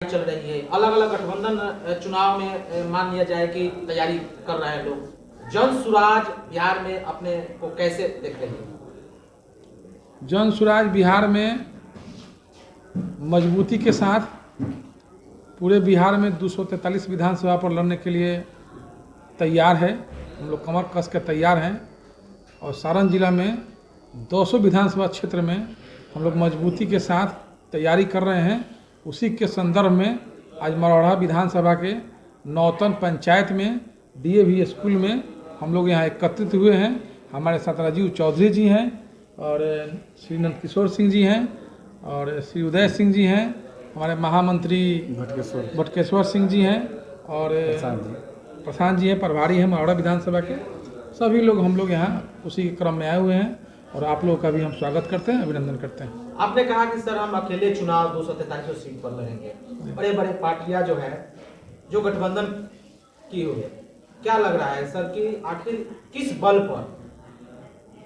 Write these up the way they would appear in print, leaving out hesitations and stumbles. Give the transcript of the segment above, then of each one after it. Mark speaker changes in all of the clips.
Speaker 1: चल रही है, अलग अलग गठबंधन चुनाव में मान लिया जाए कि तैयारी कर रहे हैं लोग। जन सुराज बिहार में अपने को कैसे देखते हैं?
Speaker 2: जन सुराज बिहार में मजबूती के साथ पूरे बिहार में 243 विधानसभा पर लड़ने के लिए तैयार है। हम लोग कमर कस के तैयार हैं और सारण जिला में 200 विधानसभा क्षेत्र में हम लोग मजबूती के साथ तैयारी कर रहे हैं। उसी के संदर्भ में आज मरौढ़ा विधानसभा के नौतन पंचायत में DAV स्कूल में हम लोग यहाँ एकत्रित हुए हैं। हमारे साथ राजीव चौधरी जी हैं और श्री नंद किशोर सिंह जी हैं और श्री उदय सिंह जी हैं, हमारे महामंत्री भटकेश्वर सिंह जी हैं और प्रशांत जी हैं, प्रभारी हैं मरौढ़ा विधानसभा के। सभी लोग हम लोग यहाँ उसी क्रम में आए हुए हैं और आप लोगों का भी हम स्वागत करते हैं, अभिनंदन करते हैं।
Speaker 1: आपने कहा कि सर हम अकेले चुनाव 243 सीट पर लड़ेंगे, बड़े बड़े पार्टियां जो है जो गठबंधन की हुई है, क्या लग रहा है सर कि आखिर किस बल पर,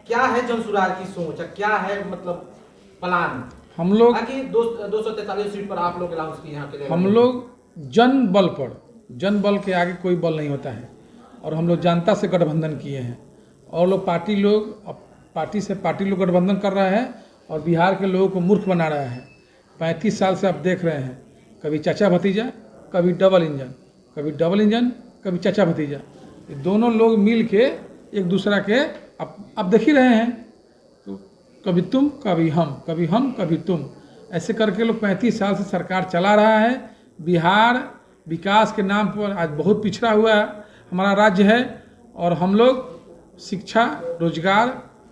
Speaker 1: क्या है जन सुराज की सोच, क्या है मतलब प्लान?
Speaker 2: हम लोग
Speaker 1: 243 सीट पर आप लोग अनाउंस किए हैं अकेले?
Speaker 2: हम लोग जन बल पर, जन बल के आगे कोई बल नहीं होता है और हम लोग जनता से गठबंधन किए हैं और लोग पार्टी से पार्टी लोग गठबंधन कर रहा है और बिहार के लोगों को मूर्ख बना रहा है। 35 साल से आप देख रहे हैं, कभी चाचा भतीजा, कभी डबल इंजन, कभी चाचा भतीजा, ये दोनों लोग मिल के एक दूसरा के अब देख ही रहे हैं, तो कभी तुम कभी हम कभी तुम, ऐसे करके लोग 35 साल से सरकार चला रहा है। बिहार विकास के नाम पर आज बहुत पिछड़ा हुआ हमारा राज्य है और हम लोग शिक्षा, रोजगार,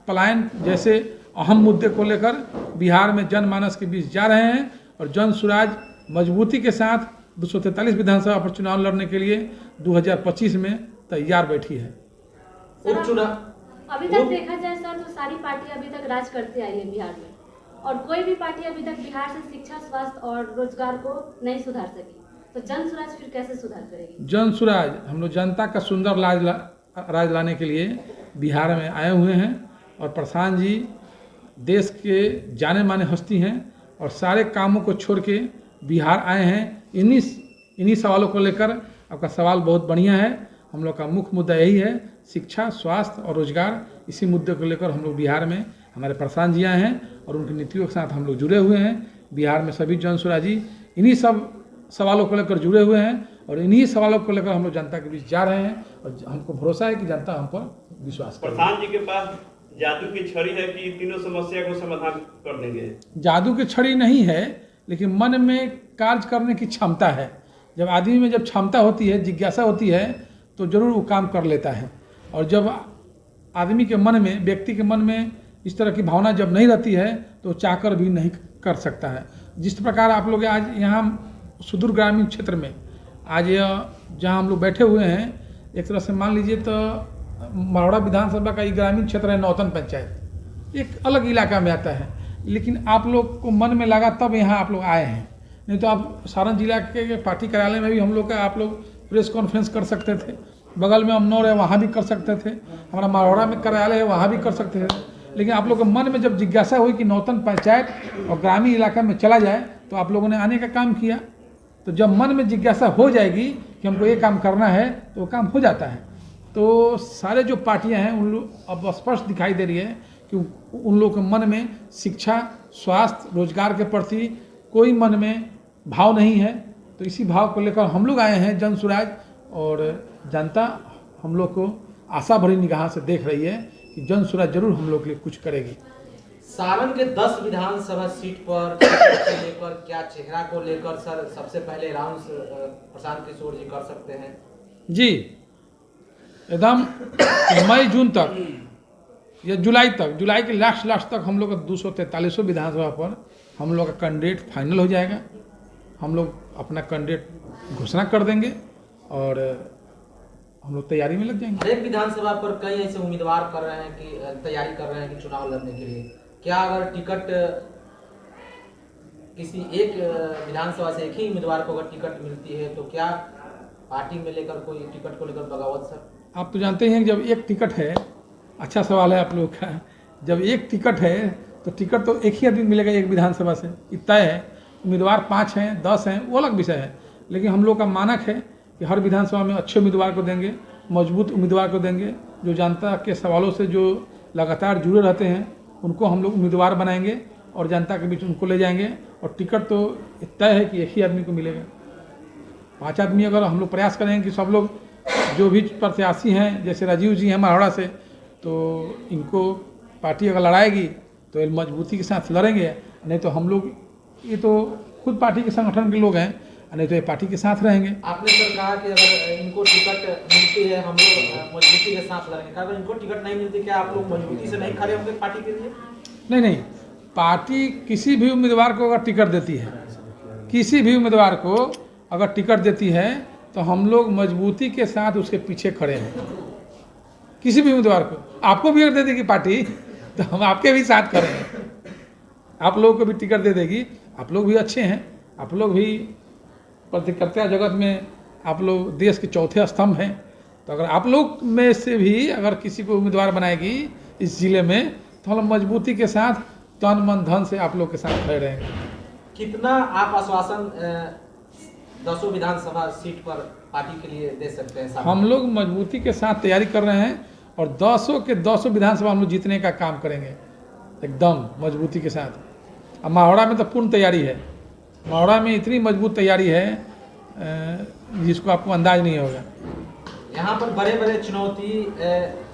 Speaker 2: पलायन जैसे अहम मुद्दे को लेकर बिहार में जनमानस के बीच जा रहे हैं और जन सुराज मजबूती के साथ 243 विधानसभा पर चुनाव लड़ने के लिए 2025 में तैयार बैठी है।
Speaker 1: उपचुनाव
Speaker 3: अभी तक देखा जाए सर तो सारी पार्टियां अभी तक राज करते आई है बिहार में और कोई भी पार्टी अभी तक बिहार से शिक्षा, स्वास्थ्य और रोजगार को नहीं सुधार सकी, तो जन सुराज फिर कैसे सुधार करेगी? जन
Speaker 2: सुराज हम लोग जनता का सुंदर राज लाने के लिए बिहार में आए हुए हैं और प्रशांत जी देश के जाने माने हस्ती हैं और सारे कामों को छोड़ के बिहार आए हैं इन्हीं सवालों को लेकर। आपका सवाल बहुत बढ़िया है। हम लोग का मुख्य मुद्दा यही है, शिक्षा, स्वास्थ्य और रोजगार। इसी मुद्दे को लेकर हम लोग बिहार में हमारे प्रशांत जी आए हैं और उनकी नीतियों के साथ हम लोग जुड़े हुए हैं। बिहार में सभी जन सुराजी इन्हीं सब सवालों को लेकर जुड़े हुए हैं और इन्हीं सवालों को लेकर हम लोग जनता के बीच जा रहे हैं और हमको भरोसा है कि जनता हम पर विश्वास करेगी।
Speaker 4: प्रधान जी के पास जादू की छड़ी है कि तीनों समस्या को समाधान कर देंगे?
Speaker 2: जादू की छड़ी नहीं है, लेकिन मन में कार्य करने की क्षमता है। जब आदमी में जब क्षमता होती है, जिज्ञासा होती है, तो जरूर वो काम कर लेता है। और जब आदमी के मन में, व्यक्ति के मन में इस तरह की भावना जब नहीं रहती है तो चाहकर भी नहीं कर सकता है। जिस प्रकार आप लोग आज यहाँ सुदूर ग्रामीण क्षेत्र में आज जहाँ हम लोग बैठे हुए हैं, एक तरह से मान लीजिए तो मरौढ़ा विधानसभा का ये ग्रामीण क्षेत्र है नौतन पंचायत, एक अलग इलाका में आता है, लेकिन आप लोग को मन में लगा तब यहाँ आप लोग आए हैं। नहीं तो आप सारण जिला के पार्टी कार्यालय में भी हम लोग का आप लोग प्रेस कॉन्फ्रेंस कर सकते थे, बगल में अमनौर है वहाँ भी कर सकते थे, हमारा मरौढ़ा में कार्यालय है वहाँ भी कर सकते थे। लेकिन आप लोग के मन में जब जिज्ञासा हुई कि नौतन पंचायत और ग्रामीण इलाका में चला जाए तो आप लोगों ने आने का काम किया। तो जब मन में जिज्ञासा हो जाएगी कि हमको ये काम करना है तो वो काम हो जाता है। तो सारे जो पार्टियां हैं उन लोग अब स्पष्ट दिखाई दे रही है कि उन लोगों के मन में शिक्षा, स्वास्थ्य, रोजगार के प्रति कोई मन में भाव नहीं है। तो इसी भाव को लेकर हम लोग आए हैं जन सुराज और जनता हम लोग को आशा भरी निगाह से देख रही है कि जन सुराज जरूर हम लोग के लिए कुछ करेगी।
Speaker 1: सारण के 10 विधानसभा सीट पर लेकर क्या चेहरा को लेकर सर सबसे पहले अनाउंस प्रशांत किशोर जी कर सकते हैं? जी
Speaker 2: एकदम मई जून तक या जुलाई के लास्ट तक हम लोग का 243 विधानसभा पर हम लोग का कैंडिडेट फाइनल हो जाएगा। हम लोग अपना कैंडिडेट घोषणा कर देंगे और हम लोग तैयारी में लग जाएंगे।
Speaker 1: हर एक विधानसभा पर कई ऐसे उम्मीदवार कर रहे हैं कि तैयारी कर रहे हैं कि चुनाव लड़ने के लिए, क्या अगर टिकट किसी एक विधानसभा से एक ही उम्मीदवार को अगर टिकट मिलती है तो क्या पार्टी में लेकर कोई टिकट को लेकर बगावत? सर
Speaker 2: आप तो जानते हैं कि जब एक टिकट है, अच्छा सवाल है आप लोगों का, जब एक टिकट है तो टिकट तो एक ही आदमी मिलेगा एक विधानसभा से, इतना है। उम्मीदवार 5 हैं 10 हैं वो अलग विषय है, लेकिन हम लोग का मानक है कि हर विधानसभा में अच्छे उम्मीदवार को देंगे, मजबूत उम्मीदवार को देंगे, जो जनता के सवालों से जो लगातार जुड़े रहते हैं उनको हम लोग उम्मीदवार बनाएंगे और जनता के बीच उनको ले जाएंगे। और टिकट तो तय है कि एक ही आदमी को मिलेगा। 5 आदमी अगर हम लोग प्रयास करेंगे कि सब लोग जो भी प्रत्याशी हैं, जैसे राजीव जी हैं मारवाड़ा से, तो इनको पार्टी अगर लड़ाएगी तो ये मजबूती के साथ लड़ेंगे, नहीं तो हम लोग ये तो खुद पार्टी के संगठन के लोग हैं, नहीं तो ये पार्टी के साथ रहेंगे।
Speaker 1: आपने सर कहा कि अगर इनको टिकट मिलती है हम लोग मजबूती के साथ लड़ेंगे, अगर इनको टिकट नहीं मिलती क्या आप लोग मजबूती से नहीं खड़े होंगे पार्टी के लिए?
Speaker 2: नहीं, पार्टी किसी भी उम्मीदवार को अगर टिकट देती है, किसी भी उम्मीदवार को अगर टिकट देती है तो हम लोग मजबूती के साथ उसके पीछे खड़े हैं। किसी भी उम्मीदवार को, आपको भी अगर दे देगी पार्टी तो हम आपके भी साथ खड़े हैं। आप लोगों को भी टिकट दे देगी, आप लोग भी अच्छे हैं, आप लोग भी पत्रकारिता जगत में आप लोग देश के चौथे स्तंभ हैं, तो अगर आप लोग में से भी अगर किसी को उम्मीदवार बनाएगी इस जिले में तो हम मजबूती के साथ तन मन धन से आप लोग के साथ खड़े रहेंगे।
Speaker 1: कितना आप आश्वासन 10 विधानसभा सीट पर पार्टी के लिए दे सकते हैं?
Speaker 2: हम लोग मजबूती के साथ तैयारी कर रहे हैं और 10 के 10 विधानसभा हम लोग जीतने का काम करेंगे एकदम मजबूती के साथ। अब माहौड़ा में तो पूर्ण तैयारी है, माहौड़ा में इतनी मजबूत तैयारी है जिसको आपको अंदाज नहीं होगा।
Speaker 1: यहाँ पर बड़े बड़े चुनौती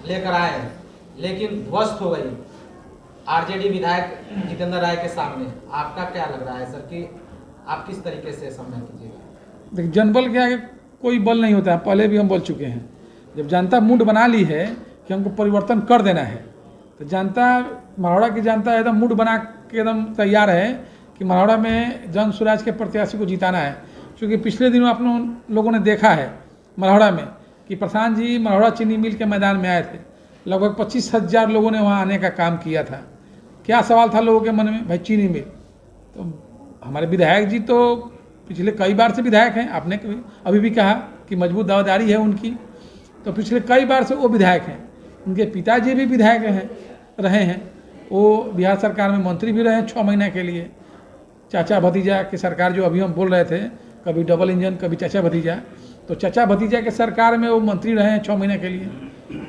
Speaker 1: लेकर आए हैं लेकिन ध्वस्त हो गई आरजेडी विधायक जितेंद्र राय के सामने। आपका क्या लग रहा है सर कि आप किस तरीके से सामना कीजिएगा?
Speaker 2: देखिए, जनबल के आगे कोई बल नहीं होता है, पहले भी हम बोल चुके हैं। जब जनता मूड बना ली है कि हमको परिवर्तन कर देना है तो जनता, माहौड़ा की जनता एकदम मूड बना के एकदम तैयार है कि माहौड़ा में जन स्वराज के प्रत्याशी को जिताना है। क्योंकि पिछले दिनों आप लोगों ने देखा है माहौड़ा में कि प्रधान जी माहौड़ा चीनी मिल के मैदान में आए थे, लगभग 25,000 लोगों ने वहाँ आने का काम किया था। क्या सवाल था लोगों के मन में? भाई चीनी मिल। तो हमारे विधायक जी तो पिछले कई बार से विधायक हैं, आपने अभी भी कहा कि मजबूत दावेदारी है उनकी, तो पिछले कई बार से वो विधायक हैं। उनके पिताजी भी विधायक रहे हैं, वो बिहार सरकार में मंत्री भी रहे हैं 6 महीने के लिए। चाचा भतीजा की सरकार जो अभी हम बोल रहे थे, कभी डबल इंजन कभी चाचा भतीजा, तो चाचा भतीजा के सरकार में वो मंत्री रहे हैं 6 महीने के लिए।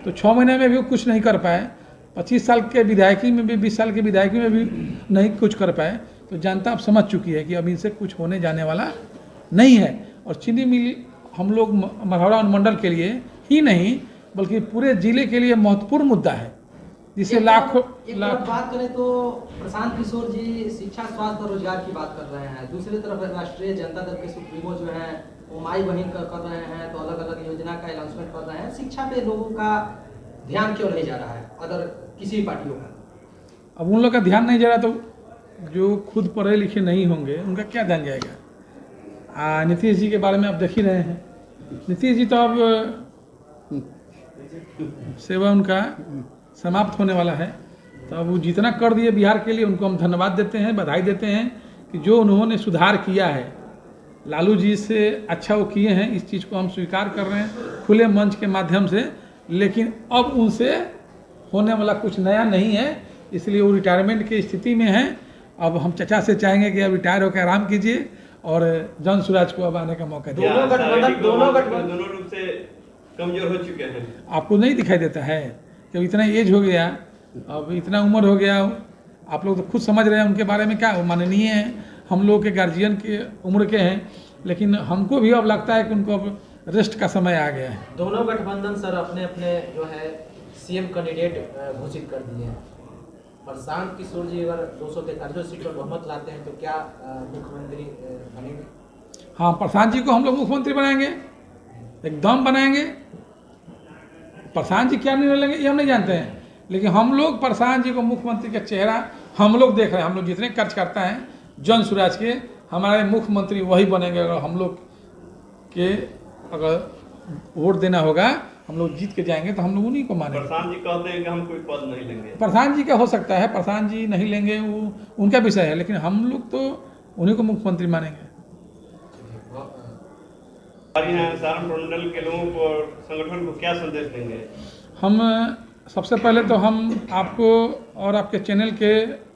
Speaker 2: तो 6 महीने में भी कुछ नहीं कर पाए, 25 साल के विधायकी में भी, 20 साल की विधायकी में भी नहीं कुछ कर पाए। तो जनता अब समझ चुकी है कि अब इनसे कुछ होने जाने वाला नहीं है। और चीनी मिल हम लोग माहौड़ा अनुमंडल के लिए ही नहीं बल्कि पूरे जिले के लिए महत्वपूर्ण मुद्दा है, जिसे लाखों
Speaker 5: बात करें तो प्रशांत किशोर जी शिक्षा, स्वास्थ्य और रोजगार की बात कर रहे हैं। दूसरी तरफ राष्ट्रीय जनता दल के सुप्रीमो जो है वो माई बहन कर रहे हैं, तो अलग अलग योजना का अनाउंसमेंट कर रहे हैं। शिक्षा पे लोगों का ध्यान क्यों नहीं जा रहा है अदर किसी पार्टियों का?
Speaker 2: अब उन लोग का ध्यान नहीं जा रहा तो जो खुद पढ़े लिखे नहीं होंगे उनका क्या ध्यान जाएगा? नीतीश जी के बारे में आप देख ही रहे हैं, नीतीश जी तो अब सेवा उनका समाप्त होने वाला है। तो अब वो जितना कर दिए बिहार के लिए उनको हम धन्यवाद देते हैं, बधाई देते हैं कि जो उन्होंने सुधार किया है, लालू जी से अच्छा वो किए हैं, इस चीज़ को हम स्वीकार कर रहे हैं खुले मंच के माध्यम से। लेकिन अब उनसे होने वाला कुछ नया नहीं है, इसलिए वो रिटायरमेंट की स्थिति में हैं। अब हम चचा से चाहेंगे कि अब रिटायर होकर आराम कीजिए और जन स्वराज को अब आने का मौका दीजिए।
Speaker 4: दोनों रूप से कमजोर हो चुके हैं।
Speaker 2: आपको नहीं दिखाई देता है कि इतना एज हो गया, अब इतना उम्र हो गया, आप लोग तो खुद समझ रहे हैं उनके बारे में क्या। वो माननीय हैं, हम लोग के गार्जियन के उम्र के हैं, लेकिन हमको भी अब लगता है कि उनको अब रेस्ट का समय आ गया है।
Speaker 1: दोनों गठबंधन सर अपने अपने जो है सीएम कैंडिडेट घोषित कर दिए हैं। प्रशांत किशोर जी अगर 243 सीट पर बहुमत लाते हैं तो क्या मुख्यमंत्री बनेंगे?
Speaker 2: हाँ, प्रशांत जी को हम लोग मुख्यमंत्री बनाएंगे, एकदम बनाएंगे। प्रशांत जी क्या निर्णय लेंगे ये हम नहीं जानते हैं, लेकिन हम लोग प्रशांत जी को मुख्यमंत्री का चेहरा हम लोग देख रहे हैं। हम लोग जितने कार्यकर्ता हैं जन स्वराज के, हमारे मुख्यमंत्री वही बनेंगे। अगर हम लोग के अगर वोट देना होगा, हम लोग जीत के जाएंगे तो हम लोग उन्हीं को मानेंगे।
Speaker 4: प्रशांत जी कहते हैं कि हम कोई पद नहीं लेंगे।
Speaker 2: प्रशांत जी का हो सकता है, प्रशांत जी नहीं लेंगे, वो उनका विषय है, लेकिन हम लोग तो उन्हीं को मुख्यमंत्री मानेंगे।
Speaker 4: सारण प्रमंडल के लोगों को और संगठन को क्या संदेश देंगे?
Speaker 2: हम सबसे पहले तो हम आपको और आपके चैनल के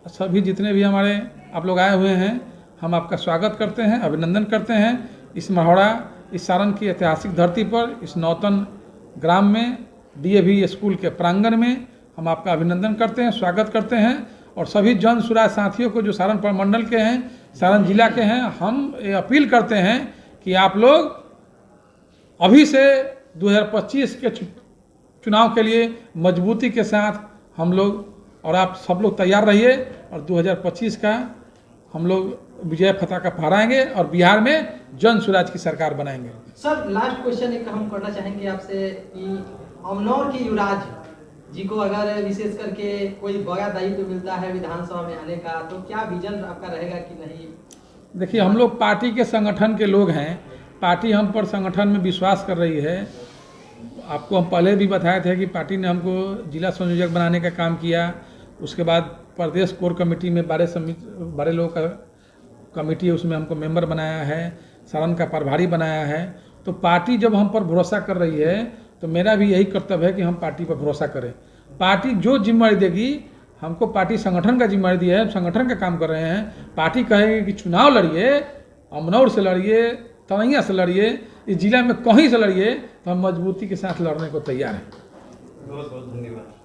Speaker 2: सभी जितने भी हमारे आप लोग आए हुए हैं, हम आपका स्वागत करते हैं, अभिनंदन करते हैं इस मढ़ौरा, इस सारण की ऐतिहासिक धरती पर, इस नौतन ग्राम में, डीएवी स्कूल के प्रांगण में हम आपका अभिनंदन करते हैं, स्वागत करते हैं। और सभी जन सुराज साथियों को जो सारण प्रमंडल के हैं, सारण जिला के हैं, हम ये अपील करते हैं कि आप लोग अभी से 2025 के चुनाव के लिए मजबूती के साथ हम लोग और आप सब लोग तैयार रहिए और 2025 का हम लोग विजय फतह का फहराएंगे और बिहार में जन सुराज की सरकार बनाएंगे।
Speaker 5: सर लास्ट क्वेश्चन एक हम करना चाहेंगे आपसे कि अमनौर के युवराज जी को अगर विशेष करके कोई बड़ा दायित्व मिलता है विधानसभा में आने का, तो क्या विजन आपका रहेगा कि नहीं?
Speaker 2: देखिए, हम लोग पार्टी के संगठन के लोग हैं, पार्टी हम पर संगठन में विश्वास कर रही है। आपको हम पहले भी बताए थे कि पार्टी ने हमको जिला संयोजक बनाने का काम किया, उसके बाद प्रदेश कोर कमेटी में 12 लोगों का कमेटी है, उसमें हमको मेंबर बनाया है, सारण का प्रभारी बनाया है। तो पार्टी जब हम पर भरोसा कर रही है तो मेरा भी यही कर्तव्य है कि हम पार्टी पर भरोसा करें। पार्टी जो जिम्मेदारी देगी, हमको पार्टी संगठन का जिम्मेदारी दी है, संगठन का काम कर रहे हैं। पार्टी कहेगी कि चुनाव लड़िए, अमनौर से लड़िए, तनैया से लड़िए, इस जिला में कहीं से लड़िए, तो हम मजबूती के साथ लड़ने को तैयार हैं।
Speaker 4: बहुत बहुत धन्यवाद।